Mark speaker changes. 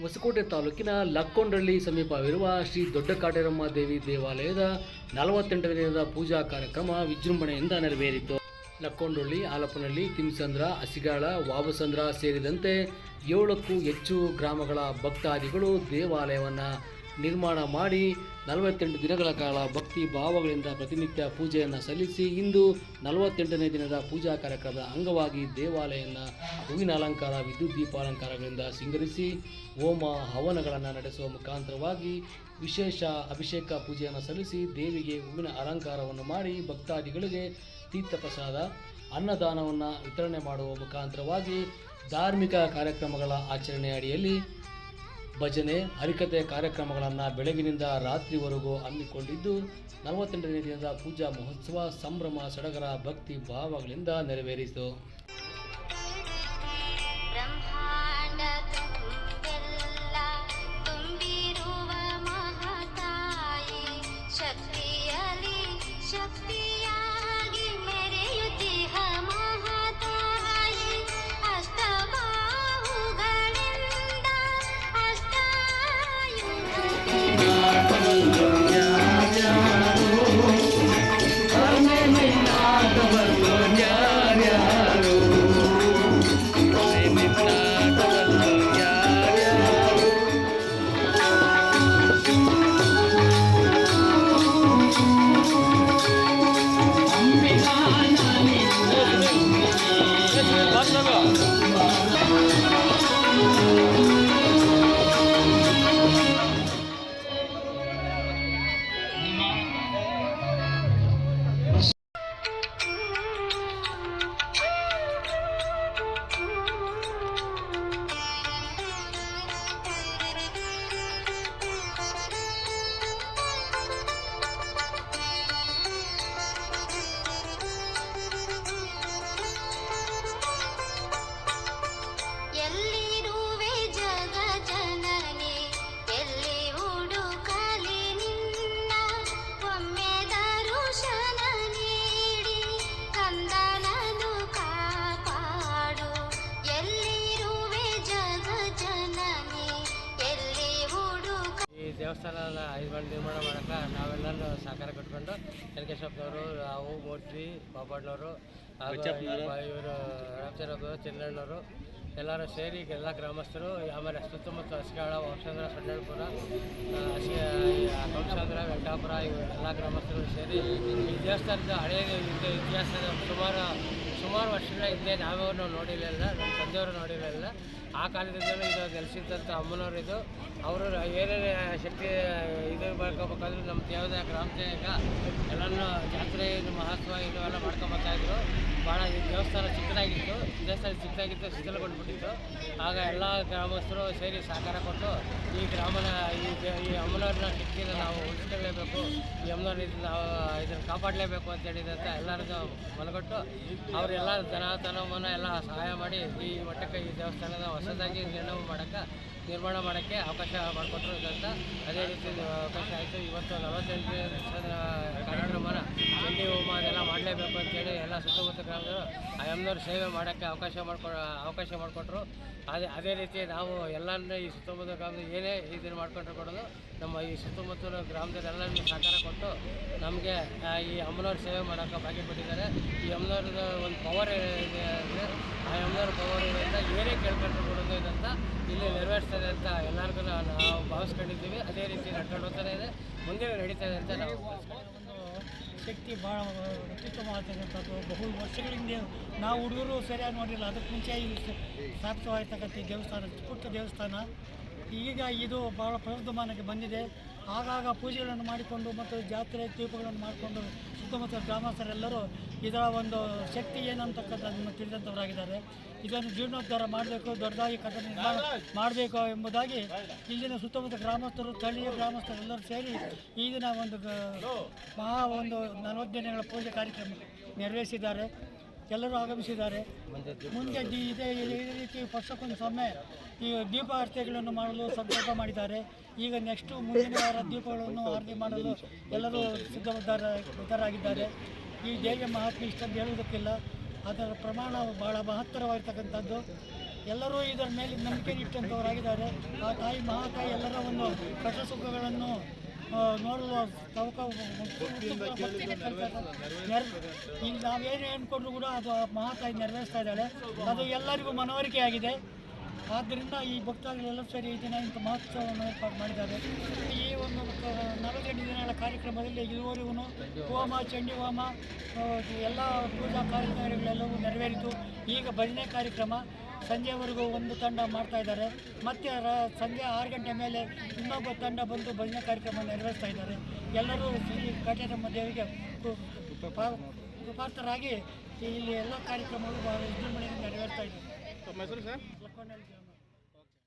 Speaker 1: ಹೊಸಕೋಟೆ ತಾಲೂಕಿನ ಲಕ್ಕೊಂಡಳ್ಳಿ ಸಮೀಪವಿರುವ ಶ್ರೀ ದೊಡ್ಡಕಾಟೇರಮ್ಮ ದೇವಿ ದೇವಾಲಯದ 48ನೇ ದಿನದ ಪೂಜಾ ಕಾರ್ಯಕ್ರಮ ವಿಜೃಂಭಣೆಯಿಂದ ನೆರವೇರಿತು. ಲಕ್ಕೊಂಡಳ್ಳಿ, ಆಲಪನಹಳ್ಳಿ, ತಿಮ್ಸಂದ್ರ, ಹಸಿಗಾಳ, ವಾಬಸಂದ್ರ ಸೇರಿದಂತೆ 7ಕ್ಕೂ ಹೆಚ್ಚು ಗ್ರಾಮಗಳ ಭಕ್ತಾದಿಗಳು ದೇವಾಲಯವನ್ನು ನಿರ್ಮಾಣ ಮಾಡಿ 48 ದಿನಗಳ ಕಾಲ ಭಕ್ತಿ ಭಾವಗಳಿಂದ ಪ್ರತಿನಿತ್ಯ ಪೂಜೆಯನ್ನು ಸಲ್ಲಿಸಿ ಇಂದು 48ನೇ ದಿನದ ಪೂಜಾ ಕಾರ್ಯಕ್ರಮದ ಅಂಗವಾಗಿ ದೇವಾಲಯವನ್ನು ಹೂವಿನ ಅಲಂಕಾರ, ವಿದ್ಯುತ್ ದೀಪಾಲಂಕಾರಗಳಿಂದ ಸಿಂಗರಿಸಿ ಹೋಮ ಹವನಗಳನ್ನು ನಡೆಸುವ ಮುಖಾಂತರವಾಗಿ ವಿಶೇಷ ಅಭಿಷೇಕ ಪೂಜೆಯನ್ನು ಸಲ್ಲಿಸಿ ದೇವಿಗೆ ಹೂವಿನ ಅಲಂಕಾರವನ್ನು ಮಾಡಿ ಭಕ್ತಾದಿಗಳಿಗೆ ತೀರ್ಥಪ್ರಸಾದ ಅನ್ನದಾನವನ್ನು ವಿತರಣೆ ಮಾಡುವ ಮುಖಾಂತರವಾಗಿ ಧಾರ್ಮಿಕ ಕಾರ್ಯಕ್ರಮಗಳ ಆಚರಣೆ ಅಡಿಯಲ್ಲಿ ಭಜನೆ, ಹರಿಕತೆ ಕಾರ್ಯಕ್ರಮಗಳನ್ನು ಬೆಳಗಿನಿಂದ ರಾತ್ರಿವರೆಗೂ ಹಮ್ಮಿಕೊಂಡಿದ್ದು 48ನೇ ದಿನದ ಪೂಜಾ ಮಹೋತ್ಸವ ಸಂಭ್ರಮ ಸಡಗರ ಭಕ್ತಿ ಭಾವಗಳಿಂದ ನೆರವೇರಿಸಿತು.
Speaker 2: ದೇವಸ್ಥಾನ 5 ಮಂದಿ ನಿರ್ಮಾಣ ಮಾಡೋಕ್ಕೆ ನಾವೆಲ್ಲರೂ ಸಹಕಾರ ಕಟ್ಕೊಂಡು ಎಲ್ಕೇಶಪ್ಪನವರು, ನಾವು ಮೂರ್ತಿ ಬಾಬಣ್ಣವರು ಹಾಗೂ ಇವರು ರಾಮಚಂದ್ರಪ್ಪನವರು, ಚಿನ್ನಣ್ಣವರು ಎಲ್ಲರೂ ಸೇರಿ ಎಲ್ಲ ಗ್ರಾಮಸ್ಥರು, ಆಮೇಲೆ ಸುತ್ತಮುತ್ತ ಹಸಿಗಾಳ, ವಂಶಂದ್ರ, ಸೊಡ್ಡಳ್ಪುರ, ವಂಶಂದ್ರ, ವೆಂಕಟಾಪುರ ಎಲ್ಲ ಗ್ರಾಮಸ್ಥರು ಸೇರಿ ಈ ದೇವಸ್ಥಾನದ ಹಳೆಯ ಇತಿಹಾಸದ ಸುಮಾರು ವರ್ಷಗಳ ಹಿಂದೆ ನಾವೇ ನೋಡಿರಲಿಲ್ಲ, ನಮ್ಮ ತಂದೆಯವರು ನೋಡಿರಲಿಲ್ಲ. ಆ ಕಾಲದಿಂದಲೂ ಇದು ನೆಲೆಸಿದ್ದಂಥ ಅಮ್ಮನವರು ಇದು. ಅವರು ಏನೇನು ಶಕ್ತಿ ಇದು ಮಾಡ್ಕೋಬೇಕಾದ್ರೂ ನಮ್ಮ ದೇವದ ಗ್ರಾಮದೇಗ ಎಲ್ಲನೂ ಜಾತ್ರೆ ಮಹತ್ವ ಎಲ್ಲ ಮಾಡ್ಕೊಂಬರ್ತಾಯಿದ್ರು. ಭಾಳ ಈ ದೇವಸ್ಥಾನ ಚಿಕ್ಕದಾಗಿತ್ತು, ಶಿಥಿಲಗೊಂಡ್ಬಿಟ್ಟಿತ್ತು. ಆಗ ಎಲ್ಲ ಗ್ರಾಮಸ್ಥರು ಸೇರಿ ಸಹಕಾರ ಕೊಟ್ಟು ಈ ಗ್ರಾಮನ ಈ ಅಮ್ಮನವ್ರನ್ನ ಶಕ್ತಿನ ನಾವು ಉಳಿಸ್ಕೊಳ್ಳೇಬೇಕು, ಈ ಅಮ್ಮನವ್ರ ನಾವು ಇದನ್ನು ಕಾಪಾಡಲೇಬೇಕು ಅಂತ ಹೇಳಿದಂತೆ ಎಲ್ಲರಿಗೂ ಮನಗೊಟ್ಟು ಅವರೆಲ್ಲ ಧನ ಎಲ್ಲ ಸಹಾಯ ಮಾಡಿ ಈ ಮಟ್ಟಕ್ಕೆ ಈ ದೇವಸ್ಥಾನದ ಹೊಸದಾಗಿ ನಿರ್ಮಾಣ ಮಾಡೋಕ್ಕೆ ಅವಕಾಶ ಮಾಡಿಕೊಟ್ರು ಇದಂತ. ಅದೇ ರೀತಿ ಅವಕಾಶ ಆಯಿತು. ಇವತ್ತು 48ನೇ ಕಾರ್ಯಕ್ರಮನ ಚಂಡಿ ಹೋಮ ಅದೆಲ್ಲ ಮಾಡಲೇಬೇಕು ಅಂತೇಳಿ ಎಲ್ಲ ಸುತ್ತಮುತ್ತ ಗ್ರಾಮದವರು ಅಮ್ಮನವ್ರ ಸೇವೆ ಮಾಡೋಕ್ಕೆ ಅವಕಾಶ ಮಾಡಿಕೊಟ್ರು. ಅದೇ ರೀತಿ ನಾವು ಎಲ್ಲರನ್ನೂ ಈ ಸುತ್ತಮುತ್ತ ಗ್ರಾಮದ ಏನೇ ಇದನ್ನು ಮಾಡ್ಕೊಂಡ್ರೆ ಕೊಡೋದು ನಮ್ಮ ಈ ಸುತ್ತಮುತ್ತಲ ಗ್ರಾಮದಲ್ಲೆಲ್ಲರೂ ಸಹಕಾರ ಕೊಟ್ಟು ನಮಗೆ ಈ ಅಮ್ಮನವ್ರ ಸೇವೆ ಮಾಡೋಕ್ಕೆ ಭಾಗ್ಯ ಕೊಟ್ಟಿದ್ದಾರೆ. ಈ ಅಮ್ಮನವ್ರದ್ದು ಒಂದು ಪವರ್ ಇದೆ ಅಂದರೆ ಆ ಅಮ್ಮನವ್ರ ಪವರ್ ಇದರಿಂದ ಏನೇ ಕೇಳ್ಕೊಂಡ್ರೆ ಕೊಡೋದು ಇದಂತ ಇಲ್ಲಿ ನೆರವೇರಿಸ್ತದೆ ಅಂತ ಎಲ್ಲರಿಗೂ ನಾವು ಭಾವಿಸ್ಕೊಂಡಿದ್ದೀವಿ. ಅದೇ ರೀತಿ ನಡ್ಕೊಂಡು ಹೋಗ್ತಾನೆ ಇದೆ, ಮುಂದೆ ನಡೀತಾ ಇದೆ ಅಂತ ನಾವು
Speaker 3: ಶಕ್ತಿ ಭಾಳ ಅತ್ಯುತ್ತಮವಾಗಿರ್ತಕ್ಕಂಥದ್ದು. ಬಹು ವರ್ಷಗಳಿಂದ ನಾವು ಹುಡುಗರು ಸರಿಯಾಗಿ ನೋಡಿಲ್ಲ. ಅದಕ್ಕೆ ಮುಂಚೆ ಇಲ್ಲಿ ಸ್ಥಾಪಿತವಾಗಿರ್ತಕ್ಕಂಥ ದೇವಸ್ಥಾನ, ಪುಟ್ಟ ದೇವಸ್ಥಾನ. ಈಗ ಇದು ಭಾಳ ಪ್ರವರ್ಧಮಾನಕ್ಕೆ ಬಂದಿದೆ. ಆಗಾಗ ಪೂಜೆಗಳನ್ನು ಮಾಡಿಕೊಂಡು ಮತ್ತು ಜಾತ್ರೆ ದೀಪಗಳನ್ನು ಮಾಡಿಕೊಂಡು ಸುತ್ತಮುತ್ತ ಗ್ರಾಮಸ್ಥರೆಲ್ಲರೂ ಇದರ ಒಂದು ಶಕ್ತಿ ಏನಂತಕ್ಕಂಥದ್ದನ್ನು ತಿಳಿದಂಥವರಾಗಿದ್ದಾರೆ. ಇದನ್ನು ಜೀರ್ಣೋದ್ಧಾರ ಮಾಡಬೇಕು, ದೊಡ್ಡದಾಗಿ ಕಟ್ಟಡ ನಿರ್ಮಾಣ ಮಾಡಬೇಕು ಎಂಬುದಾಗಿ ಇಲ್ಲಿನ ಸುತ್ತಮುತ್ತ ಗ್ರಾಮಸ್ಥರು, ಸ್ಥಳೀಯ ಗ್ರಾಮಸ್ಥರೆಲ್ಲರೂ ಸೇರಿ ಈ ದಿನ ಒಂದು 40 ದಿನಗಳ ಪೂಜೆ ಕಾರ್ಯಕ್ರಮ ನೆರವೇರಿಸಿದ್ದಾರೆ. ಎಲ್ಲರೂ ಆಗಮಿಸಿದ್ದಾರೆ. ಮುಂದೆ ಇದೇ ರೀತಿ ವರ್ಷಕ್ಕೊಂದು ಸಮಯ ಈ ದೀಪ ಆರತಿಗಳನ್ನು ಮಾಡಲು ಸಂಕಲ್ಪ ಮಾಡಿದ್ದಾರೆ. ಈಗ ನೆಕ್ಸ್ಟು ಮುಂದಿನ ವಾರ ದೀಪಗಳನ್ನು ಆರತಿ ಮಾಡಲು ಎಲ್ಲರೂ ಸಿದ್ಧರಾಗಿದ್ದಾರೆ. ಈ ದೇವಿಯ ಮಹಾತ್ಮೆ ಇಷ್ಟೊಂದು ಹೇಳುವುದಕ್ಕಿಲ್ಲ. ಅದರ ಪ್ರಮಾಣ ಭಾಳ ಮಹತ್ತರವಾಗಿರ್ತಕ್ಕಂಥದ್ದು. ಎಲ್ಲರೂ ಇದರ ಮೇಲೆ ನಂಬಿಕೆ ಇಟ್ಟಂಥವರಾಗಿದ್ದಾರೆ. ಆ ತಾಯಿ ಮಹಾತಾಯಿ ಎಲ್ಲರ ಒಂದು ಕಷ್ಟ ಸುಖಗಳನ್ನು ನೋಡುವ ಈಗ ನಾವೇನು ಅಂದ್ಕೊಂಡ್ರು ಕೂಡ ಅದು ಮಹಾತಾಯಿ ನೆರವೇರಿಸ್ತಾ ಇದ್ದಾಳೆ. ಅದು ಎಲ್ಲರಿಗೂ ಮನವರಿಕೆ ಆಗಿದೆ. ಆದ್ದರಿಂದ ಈ ಭಕ್ತಾದಿಗಳೆಲ್ಲ ಸೇರಿ ಈ ದಿನ ಇಂಥ ಮಹೋತ್ಸವವನ್ನು ಏರ್ಪಾಡು ಮಾಡಿದ್ದಾರೆ. ಈ ಒಂದು 48 ದಿನಗಳ ಕಾರ್ಯಕ್ರಮದಲ್ಲಿ ಇದುವರೆಗೂ ಹೋಮ, ಚಂಡಿ ಹೋಮ, ಎಲ್ಲ ಪೂಜಾ ಕಾರ್ಯಕ್ರಮಗಳೆಲ್ಲವೂ ನೆರವೇರಿತು. ಈಗ ಭಜನೆ ಕಾರ್ಯಕ್ರಮ ಸಂಜೆವರೆಗೂ ಒಂದು ತಂಡ ಮಾಡ್ತಾ ಇದ್ದಾರೆ. ಮತ್ತು ಸಂಜೆ 6 ಗಂಟೆ ಮೇಲೆ ಇನ್ನೊಬ್ಬ ತಂಡ ಬಂದು ಭಜನೆ ಕಾರ್ಯಕ್ರಮ ನೆರವೇರಿಸ್ತಾ ಇದ್ದಾರೆ. ಎಲ್ಲರೂ ಶ್ರೀ ಕಾಟೇರಮ್ಮ ದೇವಿಗೆ ಕೃಪಾರ್ಥರಾಗಿ ಇಲ್ಲಿ ಎಲ್ಲ ಕಾರ್ಯಕ್ರಮಗಳು ಬಹಳ ವಿಜೃಂಭಣೆಯಿಂದ ನೆರವೇರ್ತಾ ಇದ್ದಾರೆ.